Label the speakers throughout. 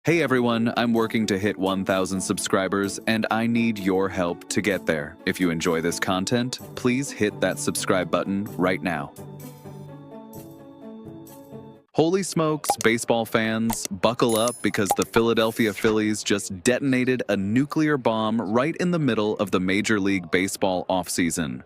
Speaker 1: Hey everyone, I'm working to hit 1,000 subscribers and I need your help to get there. If you enjoy this content, please hit that subscribe button right now. Holy smokes, baseball fans, buckle up because the Philadelphia Phillies just detonated a nuclear bomb right in the middle of the Major League Baseball offseason.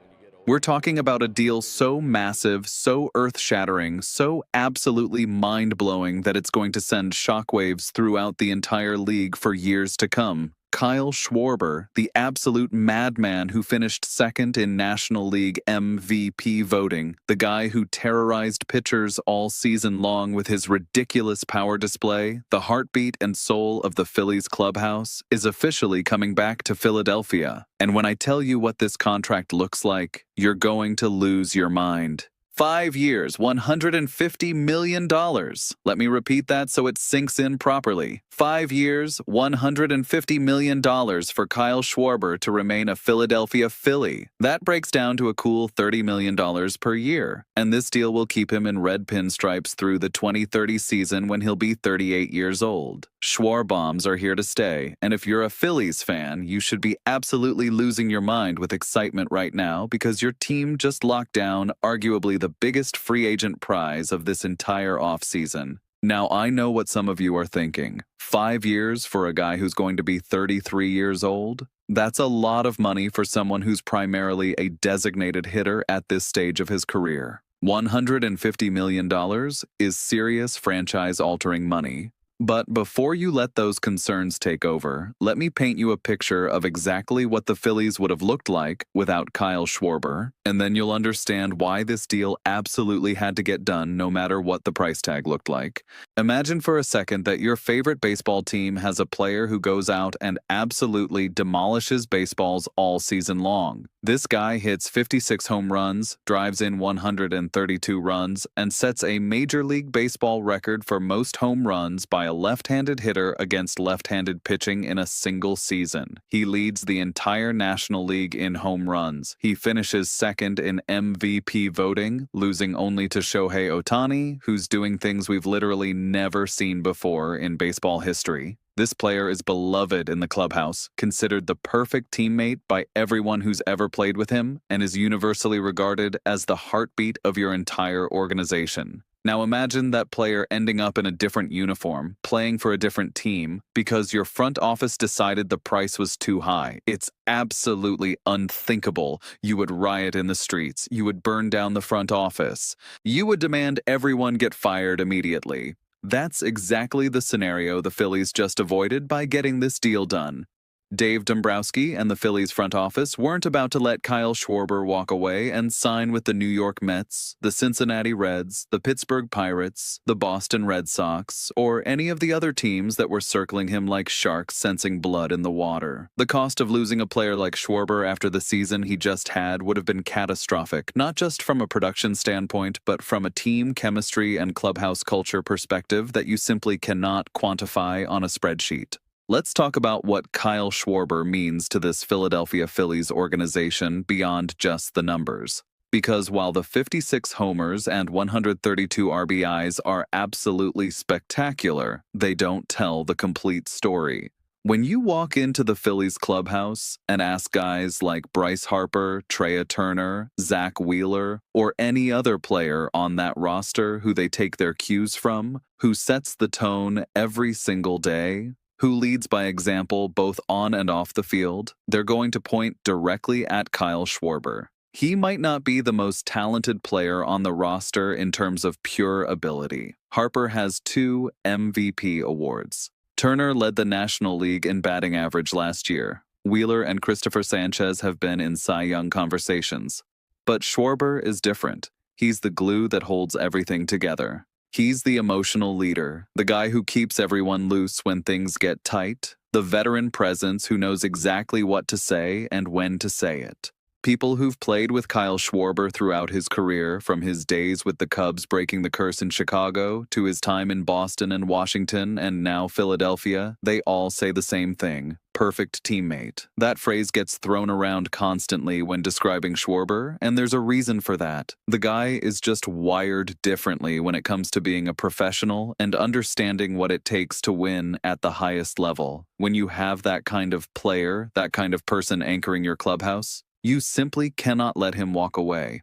Speaker 1: We're talking about a deal so massive, so earth-shattering, so absolutely mind-blowing that it's going to send shockwaves throughout the entire league for years to come. Kyle Schwarber, the absolute madman who finished second in National League MVP voting, the guy who terrorized pitchers all season long with his ridiculous power display, the heartbeat and soul of the Phillies clubhouse, is officially coming back to Philadelphia. And when I tell you what this contract looks like, you're going to lose your mind. 5 years, $150 million. Let me repeat that so it sinks in properly. 5 years, $150 million for Kyle Schwarber to remain a Philadelphia Philly. That breaks down to a cool $30 million per year. And this deal will keep him in red pinstripes through the 2030 season when he'll be 38 years old. Schwarbombs are here to stay, and if you're a Phillies fan, you should be absolutely losing your mind with excitement right now because your team just locked down arguably the biggest free agent prize of this entire offseason. Now, I know what some of you are thinking. 5 years for a guy who's going to be 33 years old? That's a lot of money for someone who's primarily a designated hitter at this stage of his career. $150 million is serious franchise-altering money. But before you let those concerns take over, let me paint you a picture of exactly what the Phillies would have looked like without Kyle Schwarber, and then you'll understand why this deal absolutely had to get done no matter what the price tag looked like. Imagine for a second that your favorite baseball team has a player who goes out and absolutely demolishes baseballs all season long. This guy hits 56 home runs, drives in 132 runs, and sets a Major League Baseball record for most home runs by a left-handed hitter against left-handed pitching in a single season. He leads the entire National League in home runs. He finishes second in MVP voting, losing only to Shohei Ohtani, who's doing things we've literally never seen before in baseball history. This player is beloved in the clubhouse, considered the perfect teammate by everyone who's ever played with him, and is universally regarded as the heartbeat of your entire organization. Now imagine that player ending up in a different uniform, playing for a different team, because your front office decided the price was too high. It's absolutely unthinkable. You would riot in the streets. You would burn down the front office. You would demand everyone get fired immediately. That's exactly the scenario the Phillies just avoided by getting this deal done. Dave Dombrowski and the Phillies front office weren't about to let Kyle Schwarber walk away and sign with the New York Mets, the Cincinnati Reds, the Pittsburgh Pirates, the Boston Red Sox, or any of the other teams that were circling him like sharks sensing blood in the water. The cost of losing a player like Schwarber after the season he just had would have been catastrophic, not just from a production standpoint, but from a team chemistry and clubhouse culture perspective that you simply cannot quantify on a spreadsheet. Let's talk about what Kyle Schwarber means to this Philadelphia Phillies organization beyond just the numbers. Because while the 56 homers and 132 RBIs are absolutely spectacular, they don't tell the complete story. When you walk into the Phillies clubhouse and ask guys like Bryce Harper, Trea Turner, Zach Wheeler, or any other player on that roster who they take their cues from, who sets the tone every single day, who leads by example both on and off the field, they're going to point directly at Kyle Schwarber. He might not be the most talented player on the roster in terms of pure ability. Harper has 2 MVP awards. Turner led the National League in batting average last year. Wheeler and Christopher Sanchez have been in Cy Young conversations. But Schwarber is different. He's the glue that holds everything together. He's the emotional leader, the guy who keeps everyone loose when things get tight, the veteran presence who knows exactly what to say and when to say it. People who've played with Kyle Schwarber throughout his career, from his days with the Cubs breaking the curse in Chicago to his time in Boston and Washington and now Philadelphia, they all say the same thing. perfect teammate. That phrase gets thrown around constantly when describing Schwarber, and there's a reason for that. The guy is just wired differently when it comes to being a professional and understanding what it takes to win at the highest level. When you have that kind of player, that kind of person anchoring your clubhouse, you simply cannot let him walk away.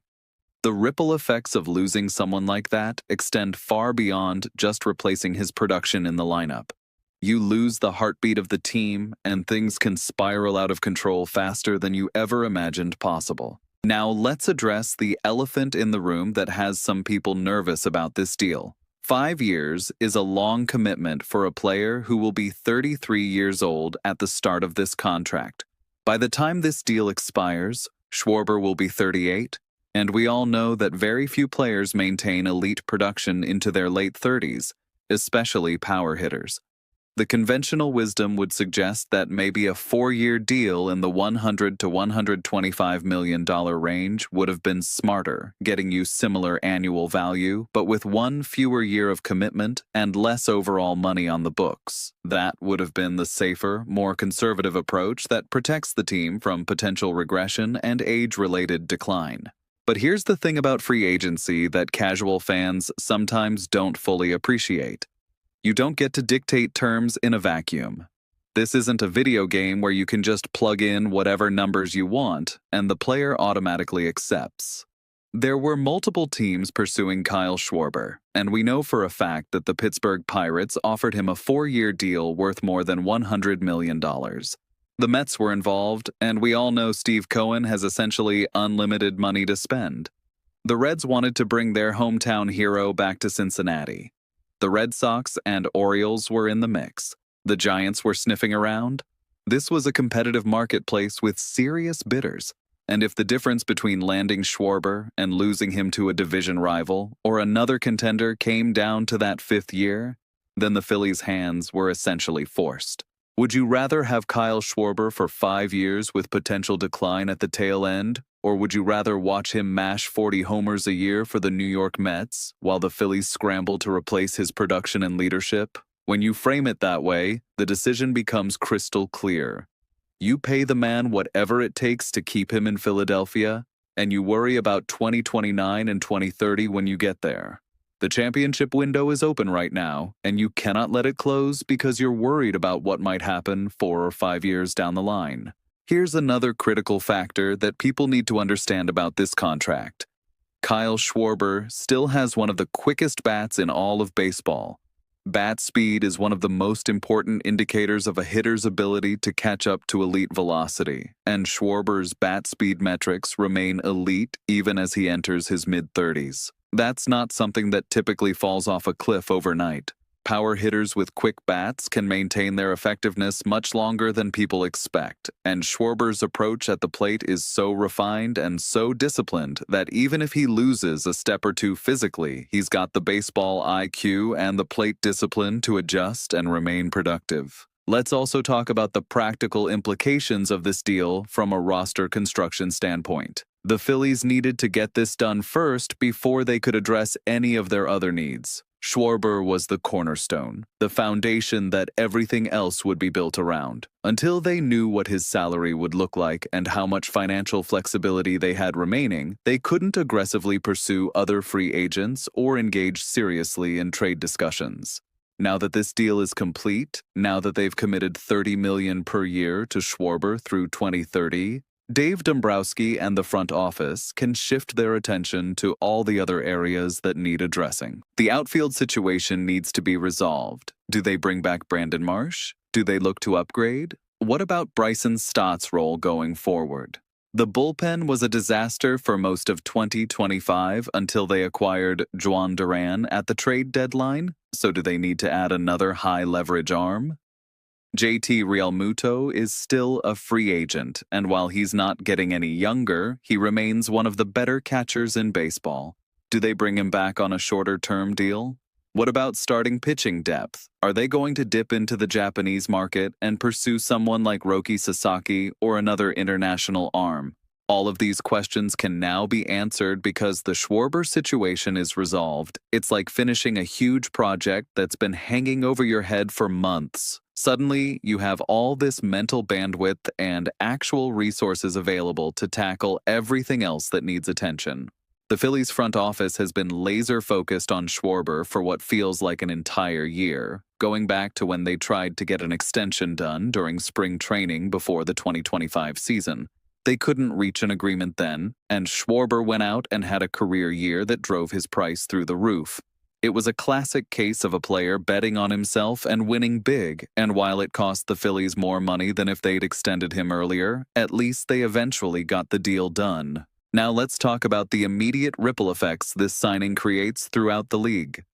Speaker 1: The ripple effects of losing someone like that extend far beyond just replacing his production in the lineup. You lose the heartbeat of the team, and things can spiral out of control faster than you ever imagined possible. Now let's address the elephant in the room that has some people nervous about this deal. 5 years is a long commitment for a player who will be 33 years old at the start of this contract. By the time this deal expires, Schwarber will be 38, and we all know that very few players maintain elite production into their late 30s, especially power hitters. The conventional wisdom would suggest that maybe a 4-year deal in the $100 to $125 million range would have been smarter, getting you similar annual value, but with one fewer year of commitment and less overall money on the books. That would have been the safer, more conservative approach that protects the team from potential regression and age-related decline. But here's the thing about free agency that casual fans sometimes don't fully appreciate. You don't get to dictate terms in a vacuum. This isn't a video game where you can just plug in whatever numbers you want and the player automatically accepts. There were multiple teams pursuing Kyle Schwarber, and we know for a fact that the Pittsburgh Pirates offered him a 4-year deal worth more than $100 million. The Mets were involved, and we all know Steve Cohen has essentially unlimited money to spend. The Reds wanted to bring their hometown hero back to Cincinnati. The Red Sox and Orioles were in the mix. The Giants were sniffing around. This was a competitive marketplace with serious bidders. And if the difference between landing Schwarber and losing him to a division rival or another contender came down to that 5th year, then the Phillies' hands were essentially forced. Would you rather have Kyle Schwarber for 5 years with potential decline at the tail end, or would you rather watch him mash 40 homers a year for the New York Mets while the Phillies scramble to replace his production and leadership? When you frame it that way, the decision becomes crystal clear. You pay the man whatever it takes to keep him in Philadelphia, and you worry about 2029 and 2030 when you get there. The championship window is open right now, and you cannot let it close because you're worried about what might happen 4 or 5 years down the line. Here's another critical factor that people need to understand about this contract. Kyle Schwarber still has one of the quickest bats in all of baseball. Bat speed is one of the most important indicators of a hitter's ability to catch up to elite velocity, and Schwarber's bat speed metrics remain elite even as he enters his mid-30s. That's not something that typically falls off a cliff overnight. Power hitters with quick bats can maintain their effectiveness much longer than people expect, and Schwarber's approach at the plate is so refined and so disciplined that even if he loses a step or two physically, he's got the baseball IQ and the plate discipline to adjust and remain productive. Let's also talk about the practical implications of this deal from a roster construction standpoint. The Phillies needed to get this done first before they could address any of their other needs. Schwarber was the cornerstone, the foundation that everything else would be built around. Until they knew what his salary would look like and how much financial flexibility they had remaining, they couldn't aggressively pursue other free agents or engage seriously in trade discussions. Now that this deal is complete, now that they've committed $30 million per year to Schwarber through 2030, Dave Dombrowski and the front office can shift their attention to all the other areas that need addressing. The outfield situation needs to be resolved. Do they bring back Brandon Marsh? Do they look to upgrade? What about Bryson Stott's role going forward? The bullpen was a disaster for most of 2025 until they acquired Juan Duran at the trade deadline. So do they need to add another high-leverage arm? JT Realmuto is still a free agent, and while he's not getting any younger, he remains one of the better catchers in baseball. Do they bring him back on a shorter-term deal? What about starting pitching depth? Are they going to dip into the Japanese market and pursue someone like Roki Sasaki or another international arm? All of these questions can now be answered because the Schwarber situation is resolved. It's like finishing a huge project that's been hanging over your head for months. Suddenly, you have all this mental bandwidth and actual resources available to tackle everything else that needs attention. The Phillies front office has been laser-focused on Schwarber for what feels like an entire year, going back to when they tried to get an extension done during spring training before the 2025 season. They couldn't reach an agreement then, and Schwarber went out and had a career year that drove his price through the roof. It was a classic case of a player betting on himself and winning big, and while it cost the Phillies more money than if they'd extended him earlier, at least they eventually got the deal done. Now let's talk about the immediate ripple effects this signing creates throughout the league.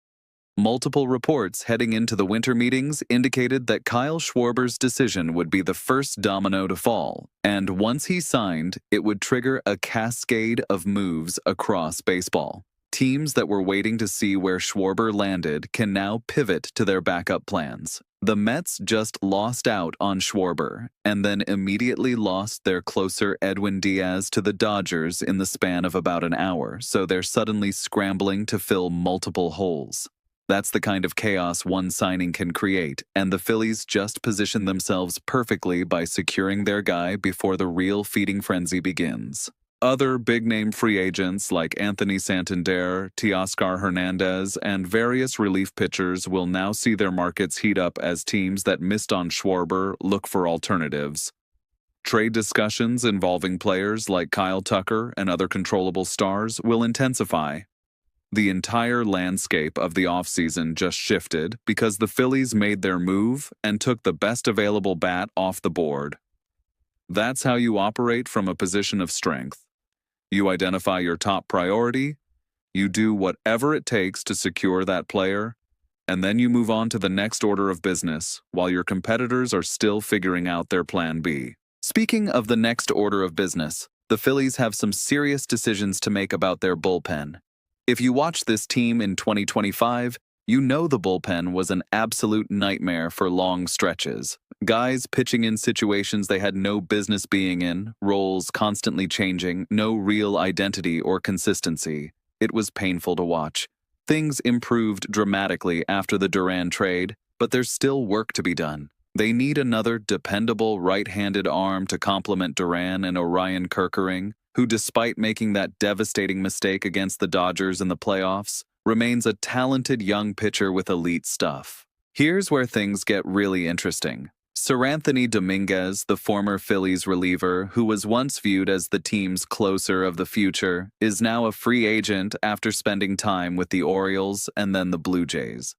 Speaker 1: Multiple reports heading into the winter meetings indicated that Kyle Schwarber's decision would be the first domino to fall, and once he signed, it would trigger a cascade of moves across baseball. Teams that were waiting to see where Schwarber landed can now pivot to their backup plans. The Mets just lost out on Schwarber and then immediately lost their closer Edwin Diaz to the Dodgers in the span of about an hour, so they're suddenly scrambling to fill multiple holes. That's the kind of chaos one signing can create, and the Phillies just position themselves perfectly by securing their guy before the real feeding frenzy begins. Other big-name free agents like Anthony Santander, Teoscar Hernandez, and various relief pitchers will now see their markets heat up as teams that missed on Schwarber look for alternatives. Trade discussions involving players like Kyle Tucker and other controllable stars will intensify. The entire landscape of the offseason just shifted because the Phillies made their move and took the best available bat off the board. That's how you operate from a position of strength. You identify your top priority, you do whatever it takes to secure that player, and then you move on to the next order of business while your competitors are still figuring out their plan B. Speaking of the next order of business, the Phillies have some serious decisions to make about their bullpen. If you watch this team in 2025, you know the bullpen was an absolute nightmare for long stretches. Guys pitching in situations they had no business being in, roles constantly changing, no real identity or consistency. It was painful to watch. Things improved dramatically after the Duran trade, but there's still work to be done. They need another dependable right-handed arm to complement Duran and Orion Kerkering, who, despite making that devastating mistake against the Dodgers in the playoffs, remains a talented young pitcher with elite stuff. Here's where things get really interesting. Seranthony Dominguez, the former Phillies reliever, who was once viewed as the team's closer of the future, is now a free agent after spending time with the Orioles and then the Blue Jays.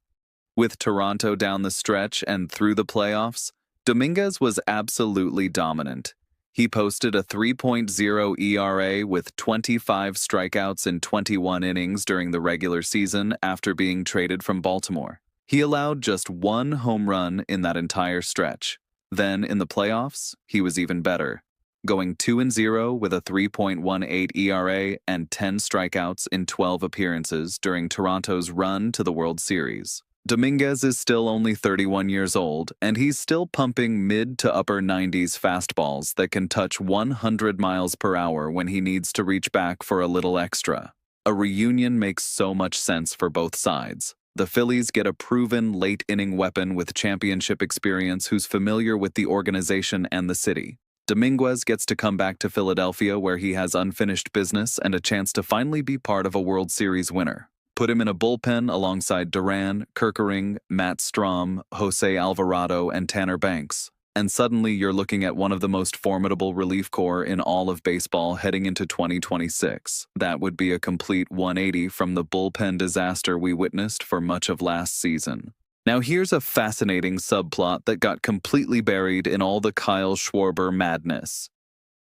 Speaker 1: With Toronto down the stretch and through the playoffs, Dominguez was absolutely dominant. He posted a 3.0 ERA with 25 strikeouts in 21 innings during the regular season after being traded from Baltimore. He allowed just one home run in that entire stretch. Then, in the playoffs, he was even better, going 2-0 with a 3.18 ERA and 10 strikeouts in 12 appearances during Toronto's run to the World Series. Dominguez is still only 31 years old, and he's still pumping mid to upper 90s fastballs that can touch 100 miles per hour when he needs to reach back for a little extra. A reunion makes so much sense for both sides. The Phillies get a proven late-inning weapon with championship experience who's familiar with the organization and the city. Dominguez gets to come back to Philadelphia where he has unfinished business and a chance to finally be part of a World Series winner. Put him in a bullpen alongside Duran, Kerkering, Matt Strom, Jose Alvarado, and Tanner Banks. And suddenly you're looking at one of the most formidable relief corps in all of baseball heading into 2026. That would be a complete 180 from the bullpen disaster we witnessed for much of last season. Now here's a fascinating subplot that got completely buried in all the Kyle Schwarber madness.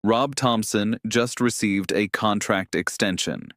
Speaker 1: Rob Thompson just received a contract extension.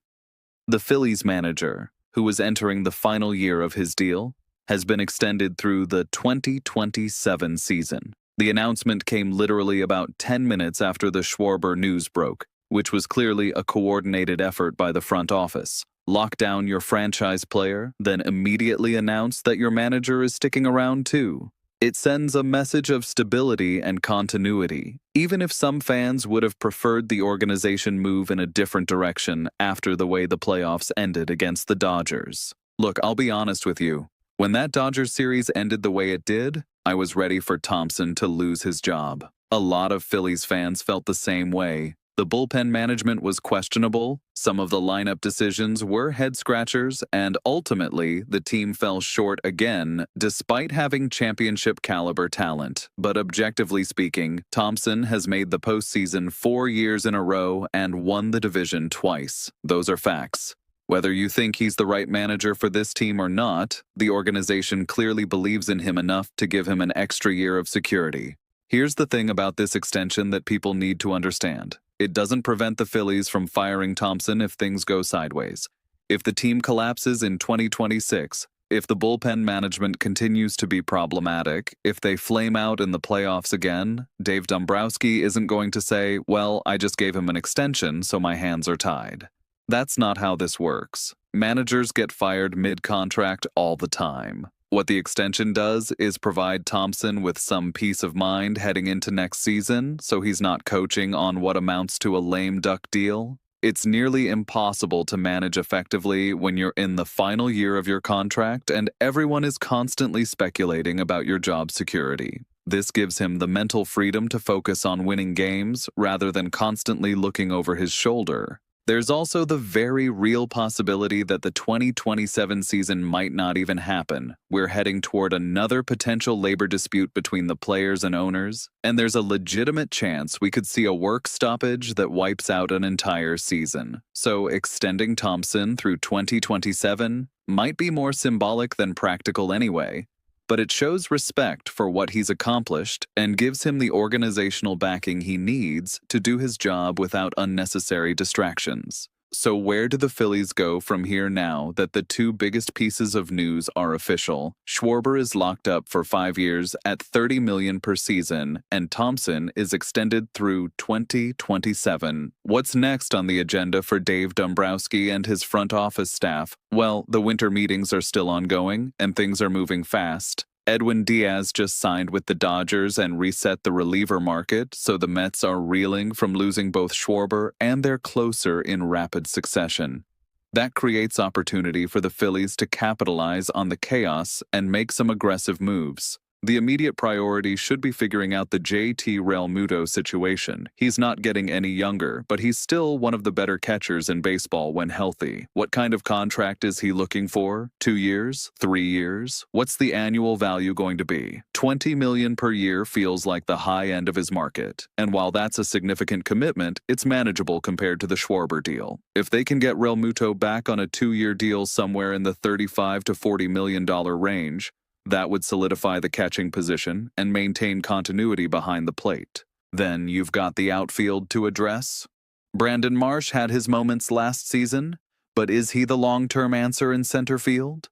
Speaker 1: The Phillies manager, who was entering the final year of his deal, has been extended through the 2027 season. The announcement came literally about 10 minutes after the Schwarber news broke, which was clearly a coordinated effort by the front office. Lock down your franchise player, then immediately announce that your manager is sticking around too. It sends a message of stability and continuity, even if some fans would have preferred the organization move in a different direction after the way the playoffs ended against the Dodgers. Look, I'll be honest with you. When that Dodgers series ended the way it did, I was ready for Thompson to lose his job. A lot of Phillies fans felt the same way. The bullpen management was questionable, some of the lineup decisions were head-scratchers, and ultimately, the team fell short again, despite having championship-caliber talent. But objectively speaking, Thompson has made the postseason 4 years in a row and won the division twice. Those are facts. Whether you think he's the right manager for this team or not, the organization clearly believes in him enough to give him an extra year of security. Here's the thing about this extension that people need to understand. It doesn't prevent the Phillies from firing Thompson if things go sideways. If the team collapses in 2026, if the bullpen management continues to be problematic, if they flame out in the playoffs again, Dave Dombrowski isn't going to say, well, I just gave him an extension, so my hands are tied. That's not how this works. Managers get fired mid-contract all the time. What the extension does is provide Thompson with some peace of mind heading into next season, so he's not coaching on what amounts to a lame duck deal. It's nearly impossible to manage effectively when you're in the final year of your contract and everyone is constantly speculating about your job security. This gives him the mental freedom to focus on winning games rather than constantly looking over his shoulder. There's also the very real possibility that the 2027 season might not even happen. We're heading toward another potential labor dispute between the players and owners, and there's a legitimate chance we could see a work stoppage that wipes out an entire season. So extending Thompson through 2027 might be more symbolic than practical anyway, but it shows respect for what he's accomplished and gives him the organizational backing he needs to do his job without unnecessary distractions. So where do the Phillies go from here now that the two biggest pieces of news are official? Schwarber is locked up for 5 years at $30 million per season, and Thompson is extended through 2027. What's next on the agenda for Dave Dombrowski and his front office staff? Well, the winter meetings are still ongoing, and things are moving fast. Edwin Diaz just signed with the Dodgers and reset the reliever market, so the Mets are reeling from losing both Schwarber and their closer in rapid succession. That creates opportunity for the Phillies to capitalize on the chaos and make some aggressive moves. The immediate priority should be figuring out the JT Realmuto situation. He's not getting any younger, but he's still one of the better catchers in baseball when healthy. What kind of contract is he looking for? 2 years? 3 years? What's the annual value going to be? $20 million per year feels like the high end of his market. And while that's a significant commitment, it's manageable compared to the Schwarber deal. If they can get Realmuto back on a 2-year deal somewhere in the $35 to $40 million range, that would solidify the catching position and maintain continuity behind the plate. Then you've got the outfield to address. Brandon Marsh had his moments last season, but is he the long-term answer in center field?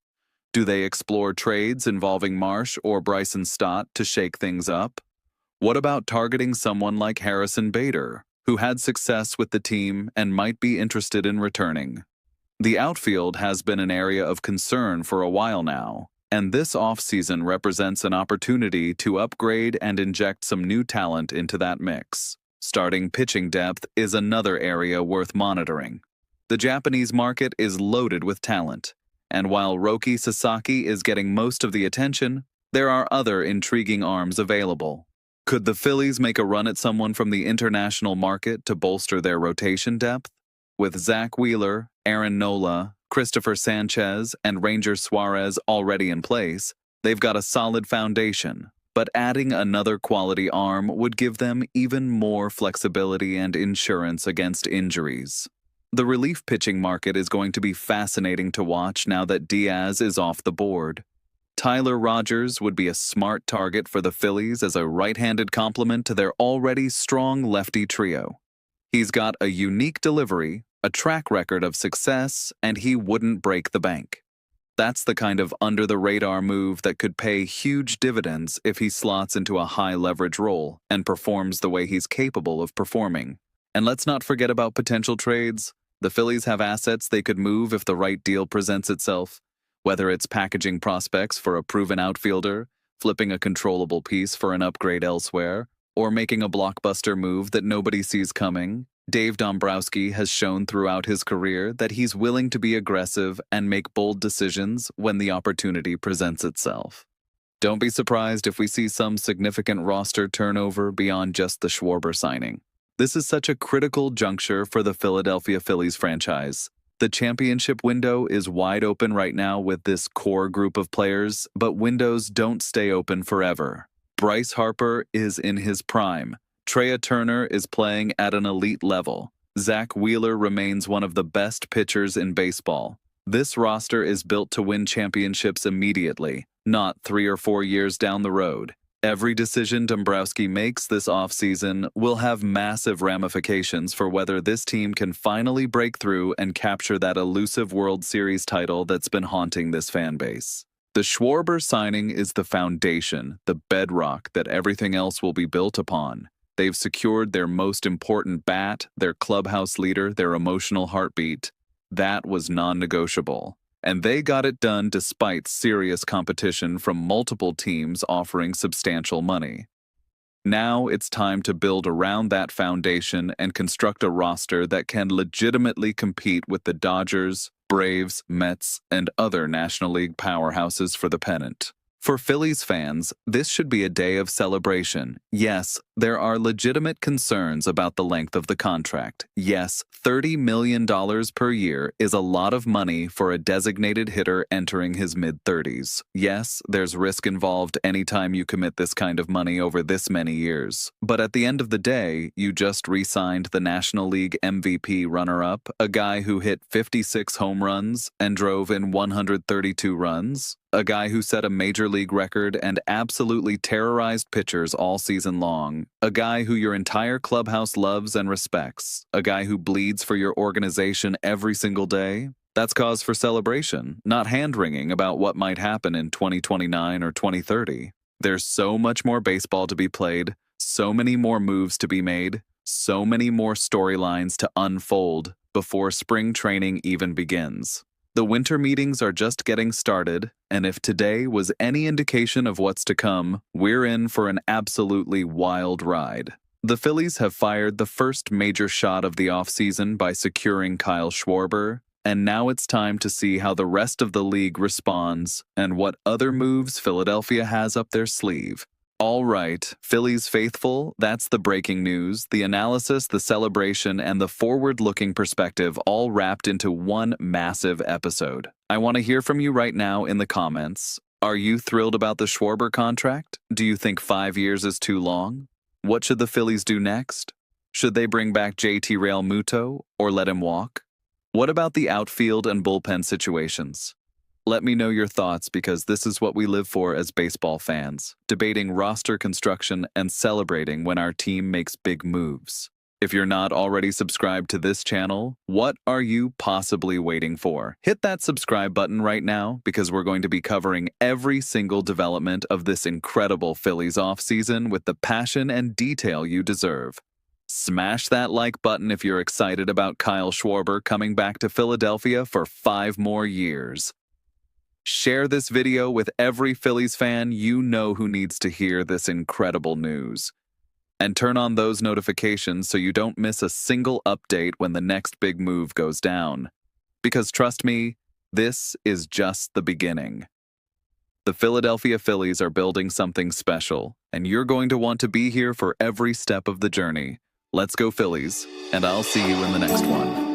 Speaker 1: Do they explore trades involving Marsh or Bryson Stott to shake things up? What about targeting someone like Harrison Bader, who had success with the team and might be interested in returning? The outfield has been an area of concern for a while now, and this offseason represents an opportunity to upgrade and inject some new talent into that mix. Starting pitching depth is another area worth monitoring. The Japanese market is loaded with talent, and while Roki Sasaki is getting most of the attention, there are other intriguing arms available. Could the Phillies make a run at someone from the international market to bolster their rotation depth? With Zach Wheeler, Aaron Nola, Christopher Sanchez, and Ranger Suarez already in place, they've got a solid foundation, but adding another quality arm would give them even more flexibility and insurance against injuries. The relief pitching market is going to be fascinating to watch now that Diaz is off the board. Tyler Rogers would be a smart target for the Phillies as a right-handed complement to their already strong lefty trio. He's got a unique delivery, a track record of success, and he wouldn't break the bank. That's the kind of under-the-radar move that could pay huge dividends if he slots into a high-leverage role and performs the way he's capable of performing. And let's not forget about potential trades. The Phillies have assets they could move if the right deal presents itself, whether it's packaging prospects for a proven outfielder, flipping a controllable piece for an upgrade elsewhere, or making a blockbuster move that nobody sees coming, Dave Dombrowski has shown throughout his career that he's willing to be aggressive and make bold decisions when the opportunity presents itself. Don't be surprised if we see some significant roster turnover beyond just the Schwarber signing. This is such a critical juncture for the Philadelphia Phillies franchise. The championship window is wide open right now with this core group of players, but windows don't stay open forever. Bryce Harper is in his prime. Trea Turner is playing at an elite level. Zach Wheeler remains one of the best pitchers in baseball. This roster is built to win championships immediately, not 3 or 4 years down the road. Every decision Dombrowski makes this offseason will have massive ramifications for whether this team can finally break through and capture that elusive World Series title that's been haunting this fan base. The Schwarber signing is the foundation, the bedrock that everything else will be built upon. They've secured their most important bat, their clubhouse leader, their emotional heartbeat. That was non-negotiable. And they got it done despite serious competition from multiple teams offering substantial money. Now it's time to build around that foundation and construct a roster that can legitimately compete with the Dodgers, Braves, Mets, and other National League powerhouses for the pennant. For Phillies fans, this should be a day of celebration. Yes, there are legitimate concerns about the length of the contract. Yes, $30 million per year is a lot of money for a designated hitter entering his mid-30s. Yes, there's risk involved anytime you commit this kind of money over this many years. But at the end of the day, you just re-signed the National League MVP runner-up, a guy who hit 56 home runs and drove in 132 runs. A guy who set a major league record and absolutely terrorized pitchers all season long. A guy who your entire clubhouse loves and respects. A guy who bleeds for your organization every single day. That's cause for celebration, not hand-wringing about what might happen in 2029 or 2030. There's so much more baseball to be played, so many more moves to be made, so many more storylines to unfold before spring training even begins. The winter meetings are just getting started, and if today was any indication of what's to come, we're in for an absolutely wild ride. The Phillies have fired the first major shot of the offseason by securing Kyle Schwarber, and now it's time to see how the rest of the league responds and what other moves Philadelphia has up their sleeve. All right, Phillies faithful, that's the breaking news, the analysis, the celebration, and the forward-looking perspective all wrapped into one massive episode. I want to hear from you right now in the comments. Are you thrilled about the Schwarber contract? Do you think 5 years is too long? What should the Phillies do next? Should they bring back JT Realmuto or let him walk? What about the outfield and bullpen situations? Let me know your thoughts because this is what we live for as baseball fans, debating roster construction and celebrating when our team makes big moves. If you're not already subscribed to this channel, what are you possibly waiting for? Hit that subscribe button right now because we're going to be covering every single development of this incredible Phillies offseason with the passion and detail you deserve. Smash that like button if you're excited about Kyle Schwarber coming back to Philadelphia for 5 more years. Share this video with every Phillies fan you know who needs to hear this incredible news. And turn on those notifications so you don't miss a single update when the next big move goes down. Because trust me, this is just the beginning. The Philadelphia Phillies are building something special, and you're going to want to be here for every step of the journey. Let's go Phillies, and I'll see you in the next one.